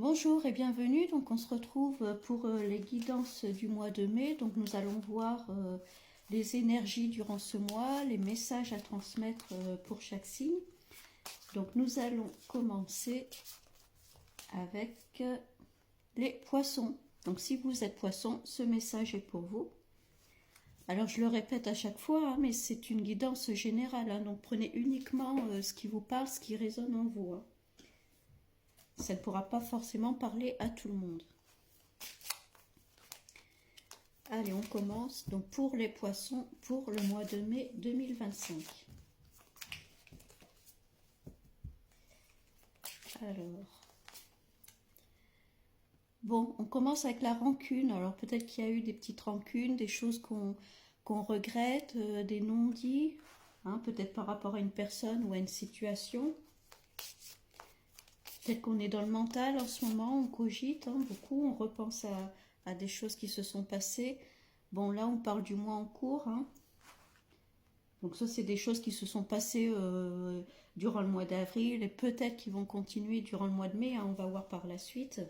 Bonjour et bienvenue. Donc on se retrouve pour les guidances du mois de mai. Donc nous allons voir les énergies durant ce mois, les messages à transmettre pour chaque signe. Donc nous allons commencer avec les poissons. Donc si vous êtes poisson, ce message est pour vous. Alors je le répète à chaque fois, mais c'est une guidance générale. Donc prenez uniquement ce qui vous parle, ce qui résonne en vous. Ça ne pourra pas forcément parler à tout le monde. Allez, on commence. Donc pour les poissons, pour le mois de mai 2025. Alors, bon, on commence avec la rancune. Alors peut-être qu'il y a eu des petites rancunes, des choses qu'on regrette, des non-dits, peut-être par rapport à une personne ou à une situation. Peut-être qu'on est dans le mental en ce moment, on cogite beaucoup, on repense à des choses qui se sont passées. Bon, là, on parle du mois en cours. Donc ça, c'est des choses qui se sont passées durant le mois d'avril et peut-être qui vont continuer durant le mois de mai. On va voir par la suite.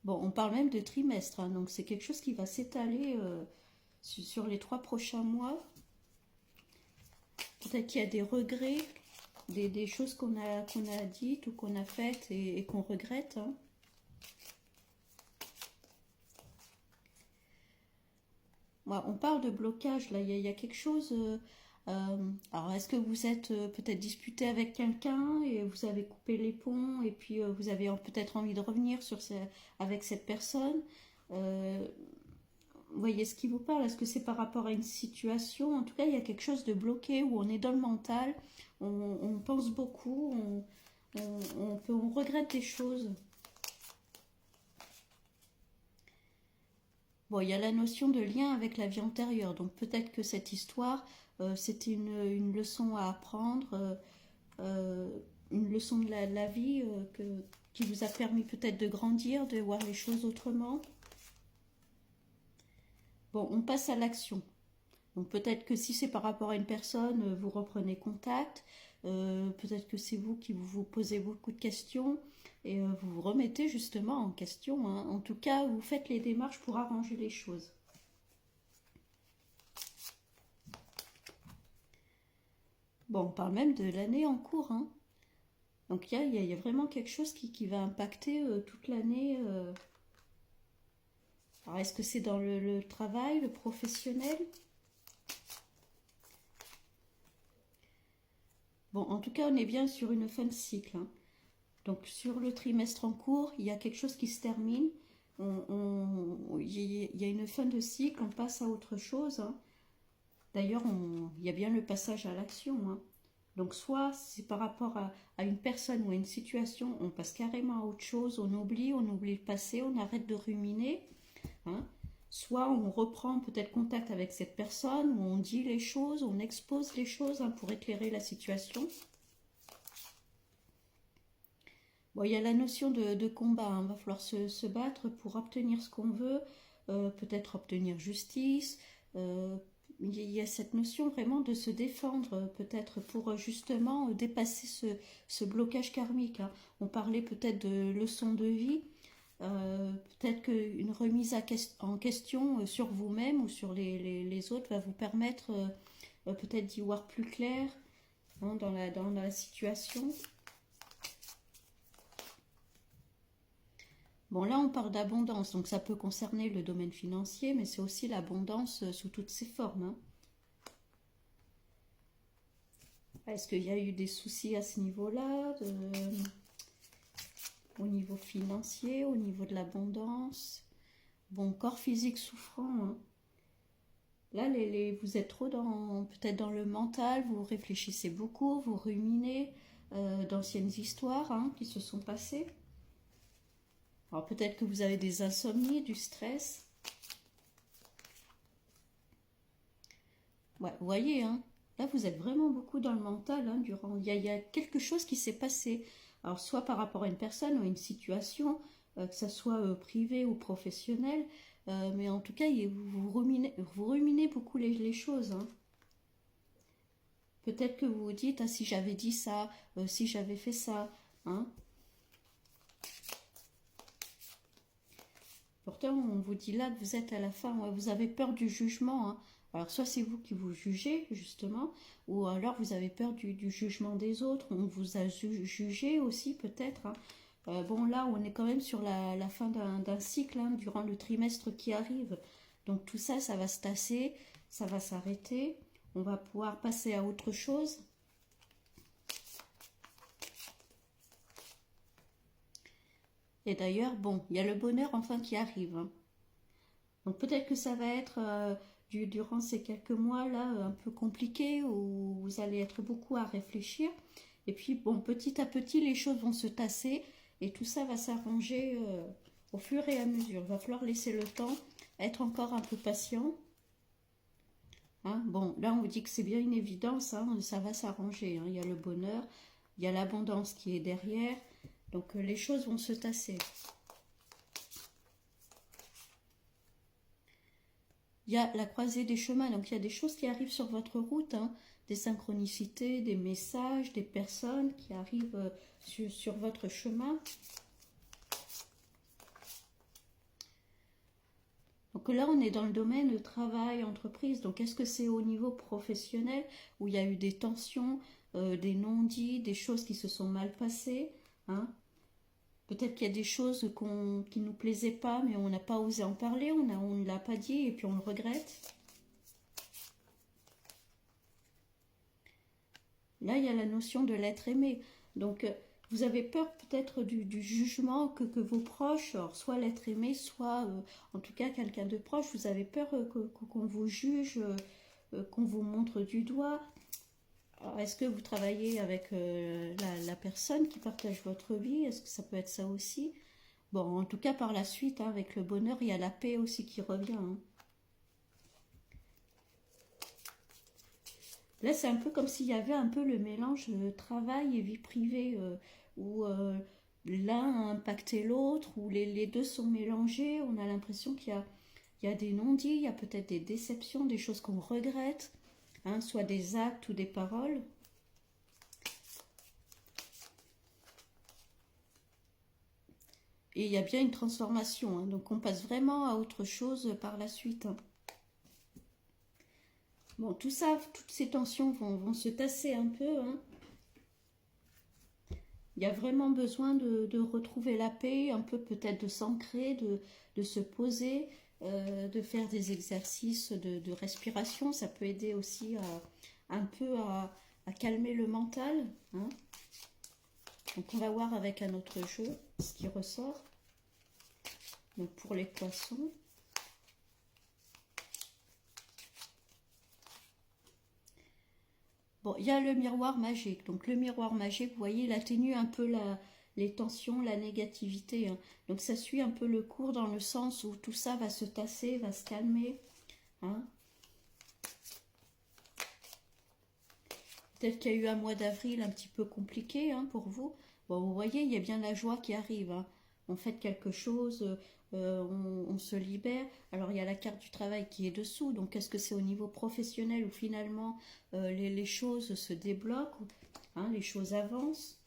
Bon, on parle même de trimestre. Donc c'est quelque chose qui va s'étaler sur les 3 prochains mois. Peut-être qu'il y a des regrets, des choses qu'on a dites ou qu'on a faites et qu'on regrette. Ouais, on parle de blocage, là, il y a quelque chose. Alors, est-ce que vous êtes peut-être disputé avec quelqu'un et vous avez coupé les ponts et puis vous avez peut-être envie de revenir avec cette personne Vous voyez ce qui vous parle? Est-ce que c'est par rapport à une situation? En tout cas, il y a quelque chose de bloqué où on est dans le mental, on pense beaucoup, on regrette des choses. Bon, il y a la notion de lien avec la vie antérieure, donc peut-être que cette histoire, c'était une leçon à apprendre, une leçon de la vie qui vous a permis peut-être de grandir, de voir les choses autrement. Bon, on passe à l'action. Donc peut-être que si c'est par rapport à une personne, vous reprenez contact. Peut-être que c'est vous qui vous posez beaucoup de questions et vous vous remettez justement en question. En tout cas, vous faites les démarches pour arranger les choses. Bon, on parle même de l'année en cours. Donc il y a vraiment quelque chose qui va impacter toute l'année. Alors est-ce que c'est dans le travail, le professionnel? Bon, en tout cas, on est bien sur une fin de cycle. Donc sur le trimestre en cours, il y a quelque chose qui se termine. Il y a une fin de cycle, on passe à autre chose. D'ailleurs, il y a bien le passage à l'action. Donc soit c'est par rapport à une personne ou à une situation, on passe carrément à autre chose, on oublie le passé, on arrête de ruminer. Soit on reprend peut-être contact avec cette personne, où on dit les choses, on expose les choses pour éclairer la situation. Bon, il y a la notion de combat, il va falloir se battre pour obtenir ce qu'on veut, peut-être obtenir justice. Il y a cette notion vraiment de se défendre, peut-être pour justement dépasser ce blocage karmique. On parlait peut-être de leçons de vie, peut-être qu'une remise en question sur vous-même ou sur les autres va vous permettre peut-être d'y voir plus clair dans la situation. Bon, là, on parle d'abondance, donc ça peut concerner le domaine financier, mais c'est aussi l'abondance sous toutes ses formes. Est-ce qu'il y a eu des soucis à ce niveau-là, au niveau financier, au niveau de l'abondance? Bon, corps physique souffrant. Là, vous êtes trop peut-être dans le mental, vous réfléchissez beaucoup, vous ruminez d'anciennes histoires qui se sont passées. Alors peut-être que vous avez des insomnies, du stress. Ouais, vous voyez, là vous êtes vraiment beaucoup dans le mental. Il y a quelque chose qui s'est passé. Alors soit par rapport à une personne ou à une situation, que ce soit privé ou professionnel, mais en tout cas vous ruminez beaucoup les choses. Peut-être que vous vous dites, ah, si j'avais dit ça, si j'avais fait ça, hein. Pourtant, on vous dit là que vous êtes à la fin, ouais, vous avez peur du jugement, hein. Alors, soit c'est vous qui vous jugez, justement, ou alors vous avez peur du jugement des autres. On vous a jugé aussi, peut-être, hein. Bon, là, on est quand même sur la fin d'un cycle, hein, durant le trimestre qui arrive. Donc, tout ça, ça va se tasser, ça va s'arrêter. On va pouvoir passer à autre chose. Et d'ailleurs, bon, il y a le bonheur enfin qui arrive, hein. Donc peut-être que ça va être durant ces quelques mois-là un peu compliqué où vous allez être beaucoup à réfléchir. Et puis bon, petit à petit, les choses vont se tasser et tout ça va s'arranger au fur et à mesure. Il va falloir laisser le temps, être encore un peu patient. Hein. Bon, là on vous dit que c'est bien une évidence, hein, ça va s'arranger, hein. Il y a le bonheur, il y a l'abondance qui est derrière. Donc les choses vont se tasser. Il y a la croisée des chemins, donc il y a des choses qui arrivent sur votre route, hein, des synchronicités, des messages, des personnes qui arrivent sur votre chemin. Donc là, on est dans le domaine de travail, entreprise. Donc est-ce que c'est au niveau professionnel où il y a eu des tensions, des non-dits, des choses qui se sont mal passées, hein? Peut-être qu'il y a des choses qui ne nous plaisaient pas, mais on n'a pas osé en parler, on ne l'a pas dit et puis on le regrette. Là, il y a la notion de l'être aimé. Donc, vous avez peur peut-être du jugement que vos proches, alors soit l'être aimé, soit en tout cas quelqu'un de proche, vous avez peur qu'on vous juge, qu'on vous montre du doigt. Est-ce que vous travaillez avec la personne qui partage votre vie? Est-ce que ça peut être ça aussi? Bon, en tout cas, par la suite, hein, avec le bonheur, il y a la paix aussi qui revient, hein. Là, c'est un peu comme s'il y avait un peu le mélange travail et vie privée, où l'un a impacté l'autre, où les deux sont mélangés. On a l'impression qu'il y a des non-dits, il y a peut-être des déceptions, des choses qu'on regrette, hein, soit des actes ou des paroles. Et il y a bien une transformation, hein, donc on passe vraiment à autre chose par la suite, hein. Bon, tout ça, toutes ces tensions vont se tasser un peu, hein. Il y a vraiment besoin de retrouver la paix, un peu peut-être de s'ancrer, de se poser, de faire des exercices de respiration. Ça peut aider aussi un peu à calmer le mental, hein. Donc on va voir avec un autre jeu ce qui ressort. Donc pour les poissons. Bon, il y a le miroir magique. Donc le miroir magique, vous voyez, il atténue un peu les tensions, la négativité, hein. Donc ça suit un peu le cours dans le sens où tout ça va se tasser, va se calmer, hein. Peut-être qu'il y a eu un mois d'avril un petit peu compliqué, hein, pour vous. Bon, vous voyez, il y a bien la joie qui arrive, hein. On fait quelque chose, on se libère. Alors il y a la carte du travail qui est dessous. Donc est-ce que c'est au niveau professionnel où finalement les choses se débloquent, hein, les choses avancent?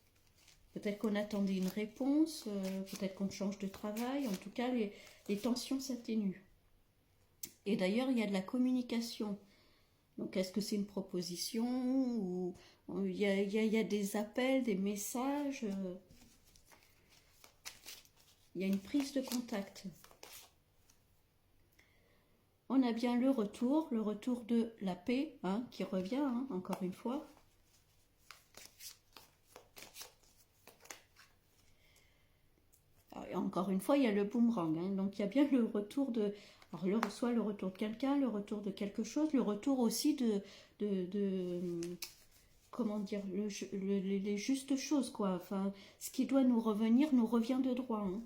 Peut-être qu'on attendait une réponse, peut-être qu'on change de travail. En tout cas, les tensions s'atténuent. Et d'ailleurs, il y a de la communication. Donc, est-ce que c'est une proposition ou il y a des appels, des messages, il y a une prise de contact. On a bien le retour de la paix, hein, qui revient, hein, encore une fois. Et encore une fois, il y a le boomerang, hein, donc il y a bien le retour de... Alors, soit le retour de quelqu'un, le retour de quelque chose, le retour aussi de comment dire, les justes choses, quoi. Enfin, ce qui doit nous revenir nous revient de droit, hein.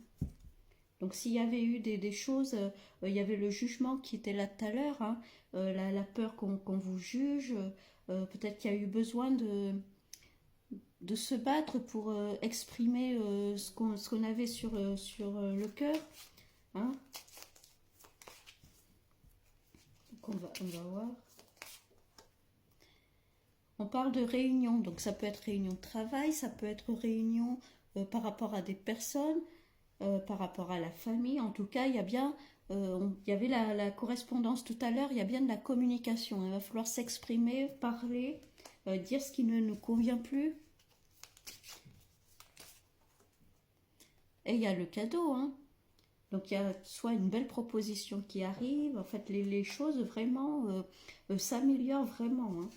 Donc s'il y avait eu des choses, il y avait le jugement qui était là tout à l'heure, hein, la peur qu'on vous juge, peut-être qu'il y a eu besoin de se battre pour exprimer ce qu'on avait sur le cœur, hein. Donc on va voir. On parle de réunion, donc ça peut être réunion de travail, ça peut être réunion par rapport à des personnes, par rapport à la famille. En tout cas, il y a bien, il y avait la correspondance tout à l'heure, il y a bien de la communication. Il va falloir s'exprimer, parler, dire ce qui ne nous convient plus. Et il y a le cadeau, hein. Donc il y a soit une belle proposition qui arrive, en fait les choses vraiment s'améliorent vraiment, hein.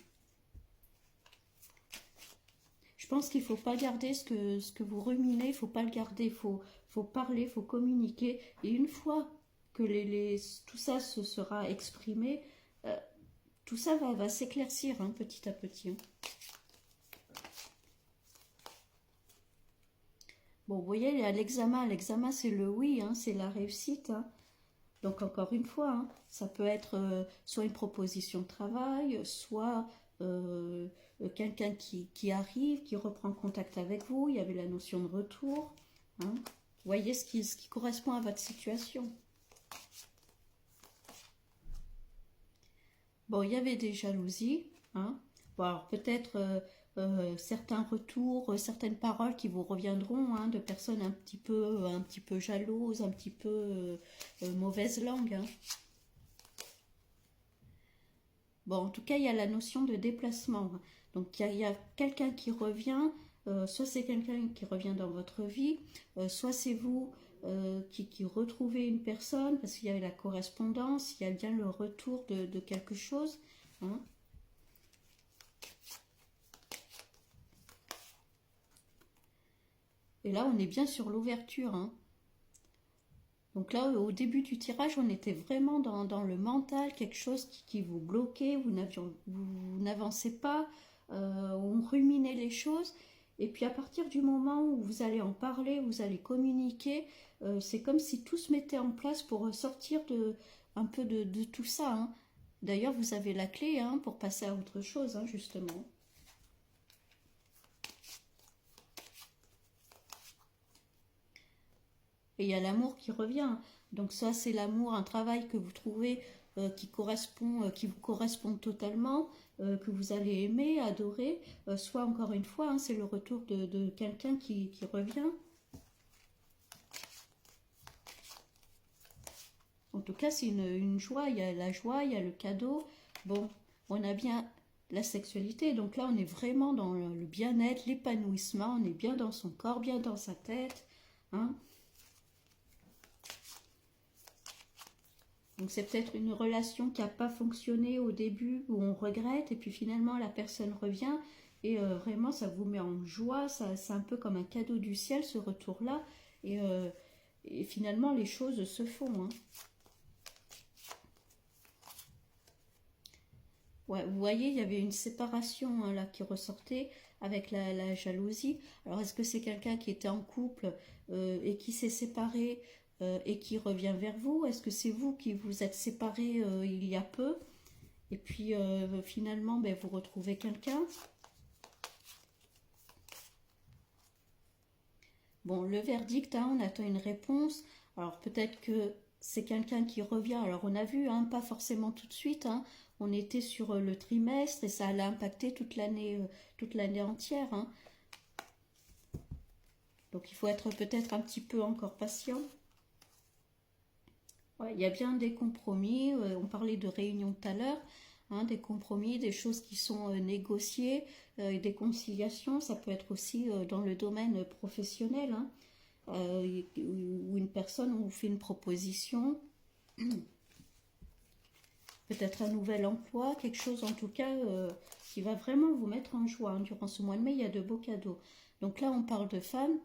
Je pense qu'il ne faut pas garder ce que vous ruminez, il ne faut pas le garder, faut parler, il faut communiquer. Et une fois que tout ça se sera exprimé, euh, tout ça va s'éclaircir, hein, petit à petit, hein. Bon, vous voyez, il y a l'examen. L'examen, c'est le oui, hein, c'est la réussite, hein. Donc encore une fois, hein, ça peut être soit une proposition de travail, soit quelqu'un qui arrive, qui reprend contact avec vous. Il y avait la notion de retour, hein. Vous voyez ce qui correspond à votre situation. Bon, il y avait des jalousies, hein. Bon, alors peut-être certains retours, certaines paroles qui vous reviendront, hein, de personnes un petit peu jalouses, un petit peu mauvaise langue, hein. Bon, en tout cas, il y a la notion de déplacement, hein. Donc, il y a quelqu'un qui revient, soit c'est quelqu'un qui revient dans votre vie, soit c'est vous qui retrouvez une personne, parce qu'il y a la correspondance, il y a bien le retour de quelque chose, hein. Et là, on est bien sur l'ouverture, hein. Donc là, au début du tirage, on était vraiment dans le mental, quelque chose qui vous bloquait, vous n'avancez pas, on ruminait les choses. Et puis à partir du moment où vous allez en parler, vous allez communiquer, c'est comme si tout se mettait en place pour sortir un peu de tout ça, hein. D'ailleurs, vous avez la clé, hein, pour passer à autre chose, hein, justement. Et il y a l'amour qui revient. Donc ça, c'est l'amour, un travail que vous trouvez qui vous correspond totalement, que vous allez aimer, adorer. Soit encore une fois, hein, c'est le retour de quelqu'un qui revient. En tout cas, c'est une joie. Il y a la joie, il y a le cadeau. Bon, on a bien la sexualité. Donc là, on est vraiment dans le bien-être, l'épanouissement. On est bien dans son corps, bien dans sa tête, hein. Donc c'est peut-être une relation qui n'a pas fonctionné au début, où on regrette, et puis finalement la personne revient, et vraiment ça vous met en joie, c'est un peu comme un cadeau du ciel ce retour-là, et finalement les choses se font, hein. Ouais, vous voyez, il y avait une séparation, hein, là qui ressortait avec la jalousie. Alors est-ce que c'est quelqu'un qui était en couple et qui s'est séparé et qui revient vers vous? Est-ce que c'est vous qui vous êtes séparés il y a peu et puis finalement ben, vous retrouvez quelqu'un? Bon, le verdict, hein, on attend une réponse. Alors peut-être que c'est quelqu'un qui revient. Alors on a vu, hein, pas forcément tout de suite, hein. On était sur le trimestre et ça allait impacter toute l'année entière, hein. Donc il faut être peut-être un petit peu encore patient. Ouais, il y a bien des compromis. On parlait de réunion tout à l'heure, hein, des compromis, des choses qui sont négociées, et des conciliations. Ça peut être aussi dans le domaine professionnel, hein, où une personne vous fait une proposition, peut-être un nouvel emploi, quelque chose en tout cas qui va vraiment vous mettre en joie, hein. Durant ce mois de mai, il y a de beaux cadeaux. Donc là, on parle de femmes.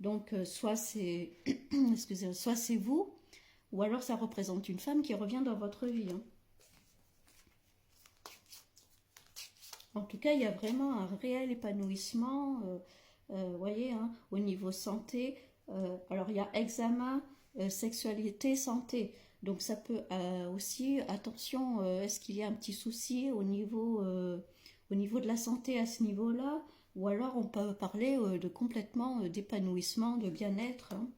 Donc soit c'est excusez, soit c'est vous, ou alors ça représente une femme qui revient dans votre vie, hein. En tout cas, il y a vraiment un réel épanouissement, voyez, hein, au niveau santé. Alors, il y a examen, sexualité, santé. Donc, ça peut aussi, attention, est-ce qu'il y a un petit souci au niveau de la santé à ce niveau-là? Ou alors, on peut parler de complètement d'épanouissement, de bien-être, hein.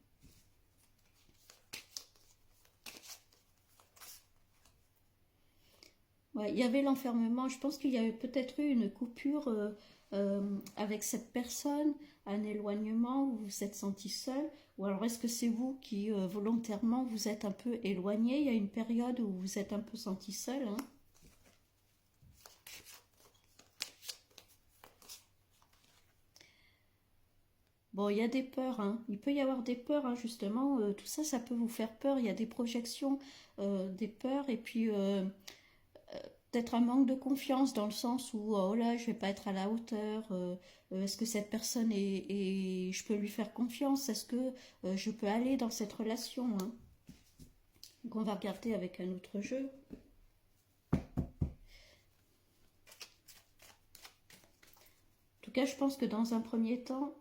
Ouais, il y avait l'enfermement. Je pense qu'il y a peut-être eu une coupure avec cette personne, un éloignement où vous vous êtes senti seul. Ou alors est-ce que c'est vous qui volontairement vous êtes un peu éloigné? Il y a une période où vous vous êtes un peu senti seul, hein. Bon, il y a des peurs, hein. Il peut y avoir des peurs, hein, justement. Tout ça, ça peut vous faire peur. Il y a des projections, des peurs, et puis peut-être un manque de confiance dans le sens où, oh là, je vais pas être à la hauteur. Est-ce que cette personne je peux lui faire confiance? Est-ce que je peux aller dans cette relation, hein? Donc, on va regarder avec un autre jeu. En tout cas, je pense que dans un premier temps,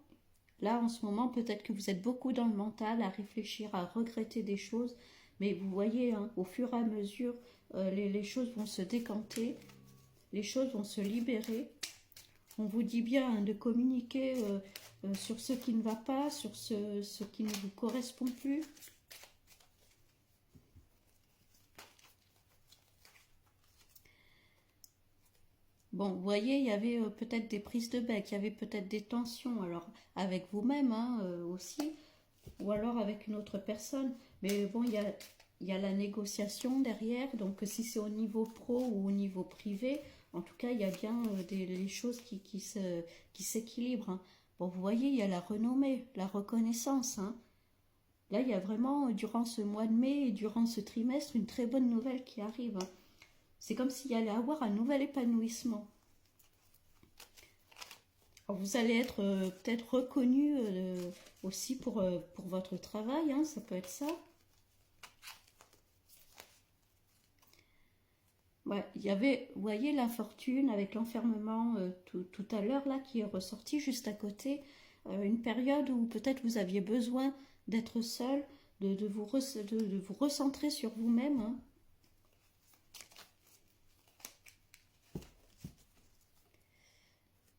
là, en ce moment, peut-être que vous êtes beaucoup dans le mental, à réfléchir, à regretter des choses, mais vous voyez, hein, au fur et à mesure, les choses vont se décanter, les choses vont se libérer. On vous dit bien, hein, de communiquer sur ce qui ne va pas, sur ce qui ne vous correspond plus. Bon, vous voyez, il y avait peut-être des prises de bec, il y avait peut-être des tensions, alors avec vous-même, hein, aussi, ou alors avec une autre personne. Mais bon, il y a la négociation derrière, donc si c'est au niveau pro ou au niveau privé, en tout cas, il y a bien les choses qui s'équilibrent, hein. Bon, vous voyez, il y a la renommée, la reconnaissance, hein. Là, il y a vraiment, durant ce mois de mai et durant ce trimestre, une très bonne nouvelle qui arrive, hein. C'est comme s'il y allait avoir un nouvel épanouissement. Alors, vous allez être peut-être reconnu aussi pour votre travail, hein, ça peut être ça. Ouais, il y avait, vous voyez, l'infortune avec l'enfermement tout à l'heure là qui est ressorti juste à côté. Une période où peut-être vous aviez besoin d'être seul, de vous recentrer sur vous-même, hein.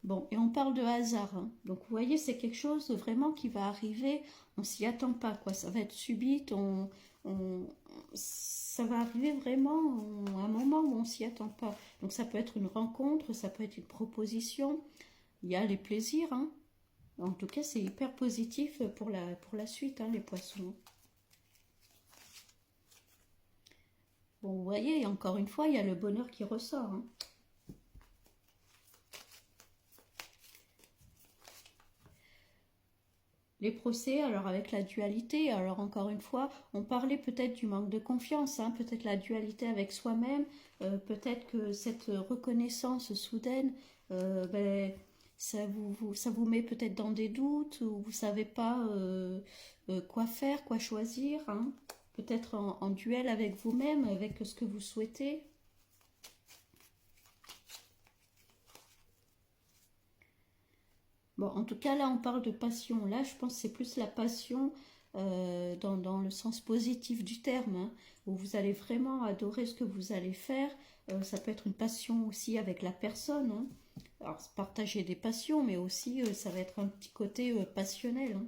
Bon, et on parle de hasard, hein. Donc vous voyez, c'est quelque chose vraiment qui va arriver, on s'y attend pas, quoi. Ça va être subite, on- ça va arriver vraiment à un moment où on s'y attend pas. Donc ça peut être une rencontre, ça peut être une proposition, il y a les plaisirs, hein. En tout cas, c'est hyper positif pour la suite, hein, les poissons. Bon, vous voyez, encore une fois, il y a le bonheur qui ressort, hein. Les procès, alors avec la dualité, alors encore une fois, on parlait peut-être du manque de confiance, hein, peut-être la dualité avec soi-même, peut-être que cette reconnaissance soudaine, ben, ça vous met peut-être dans des doutes, ou vous ne savez pas quoi faire, quoi choisir, hein, peut-être en duel avec vous-même, avec ce que vous souhaitez. Bon, en tout cas, là, on parle de passion. Là, je pense que c'est plus la passion dans le sens positif du terme, hein, où vous allez vraiment adorer ce que vous allez faire. Ça peut être une passion aussi avec la personne, hein. Alors, partager des passions, mais aussi, ça va être un petit côté passionnel, hein.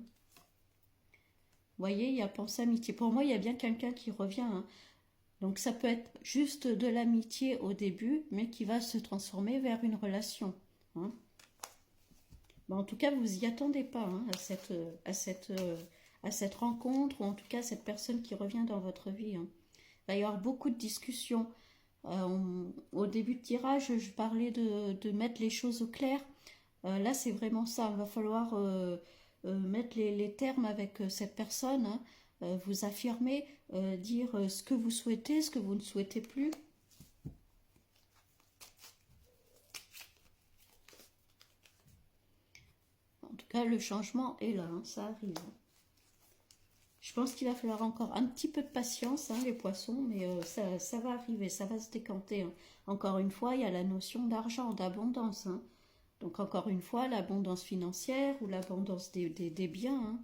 Vous voyez, il y a pensée amitié. Pour moi, il y a bien quelqu'un qui revient, hein. Donc, ça peut être juste de l'amitié au début, mais qui va se transformer vers une relation, hein. Bon, en tout cas, vous y attendez pas, hein, à cette rencontre, ou en tout cas à cette personne qui revient dans votre vie, hein. Il va y avoir beaucoup de discussions. Au début de tirage, je parlais de mettre les choses au clair. Là, c'est vraiment ça. Il va falloir mettre les termes avec cette personne, hein, vous affirmer, dire ce que vous souhaitez, ce que vous ne souhaitez plus. En tout cas, le changement est là, hein, ça arrive. Je pense qu'il va falloir encore un petit peu de patience, hein, les poissons, mais ça va arriver, ça va se décanter, hein. Encore une fois, il y a la notion d'argent, d'abondance, hein. Donc encore une fois, l'abondance financière ou l'abondance des biens, hein.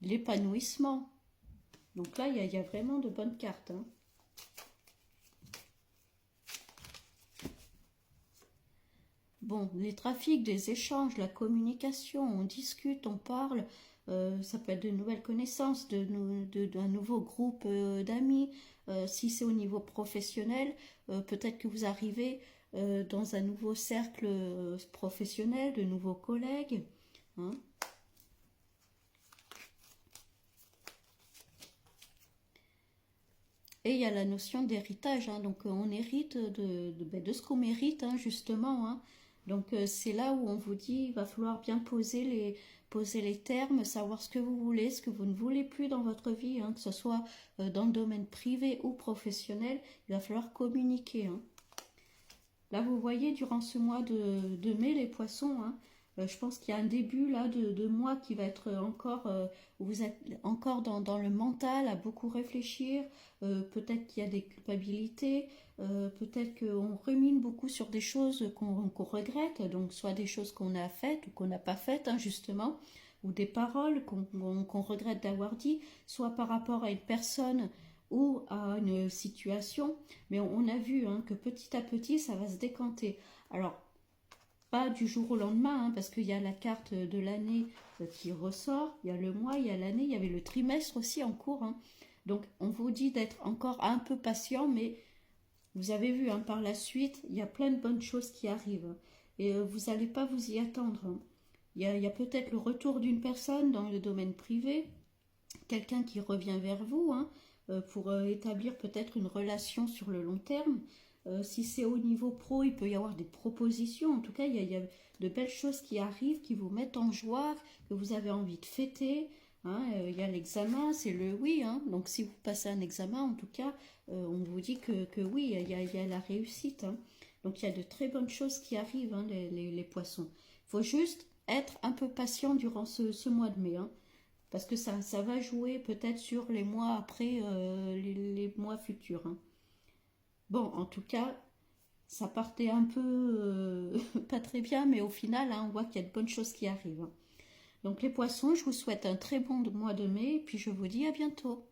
L'épanouissement. Donc là, il y a vraiment de bonnes cartes, hein. Bon, les trafics, des échanges, la communication, on discute, on parle, Ça peut être de nouvelles connaissances, d'un nouveau groupe d'amis. Si c'est au niveau professionnel, peut-être que vous arrivez dans un nouveau cercle professionnel, de nouveaux collègues. Hein. Et il y a la notion d'héritage, hein. Donc on hérite de ce qu'on mérite, hein, justement. Hein. Donc c'est là où on vous dit, il va falloir bien poser les termes, savoir ce que vous voulez, ce que vous ne voulez plus dans votre vie, hein, que ce soit dans le domaine privé ou professionnel, il va falloir communiquer. Hein. Là, vous voyez, durant ce mois de mai, les poissons, hein, je pense qu'il y a un début là de mois qui va être encore, où vous êtes encore dans le mental, à beaucoup réfléchir. Peut-être qu'il y a des culpabilités, peut-être qu'on rumine beaucoup sur des choses qu'on regrette, donc soit des choses qu'on a faites ou qu'on n'a pas faites, hein, justement, ou des paroles qu'on regrette d'avoir dit, soit par rapport à une personne ou à une situation, mais on a vu, hein, que petit à petit ça va se décanter. Alors pas du jour au lendemain, hein, parce qu'il y a la carte de l'année qui ressort, il y a le mois, il y a l'année, il y avait le trimestre aussi en cours. Hein. Donc on vous dit d'être encore un peu patient, mais vous avez vu, hein, par la suite, il y a plein de bonnes choses qui arrivent. Et vous n'allez pas vous y attendre. Hein. Il y a peut-être le retour d'une personne dans le domaine privé, quelqu'un qui revient vers vous, hein, pour établir peut-être une relation sur le long terme. Si c'est au niveau pro, il peut y avoir des propositions. En tout cas, il y a de belles choses qui arrivent, qui vous mettent en joie, que vous avez envie de fêter. Hein. Il y a l'examen, c'est le oui. Hein. Donc si vous passez un examen, en tout cas, on vous dit que oui, il y a la réussite. Hein. Donc il y a de très bonnes choses qui arrivent, hein, les poissons. Il faut juste être un peu patient durant ce mois de mai. Hein. Parce que ça va jouer peut-être sur les mois après, les mois futurs. Hein. Bon, en tout cas, ça partait un peu pas très bien, mais au final, hein, on voit qu'il y a de bonnes choses qui arrivent. Hein. Donc les poissons, je vous souhaite un très bon mois de mai, et puis je vous dis à bientôt.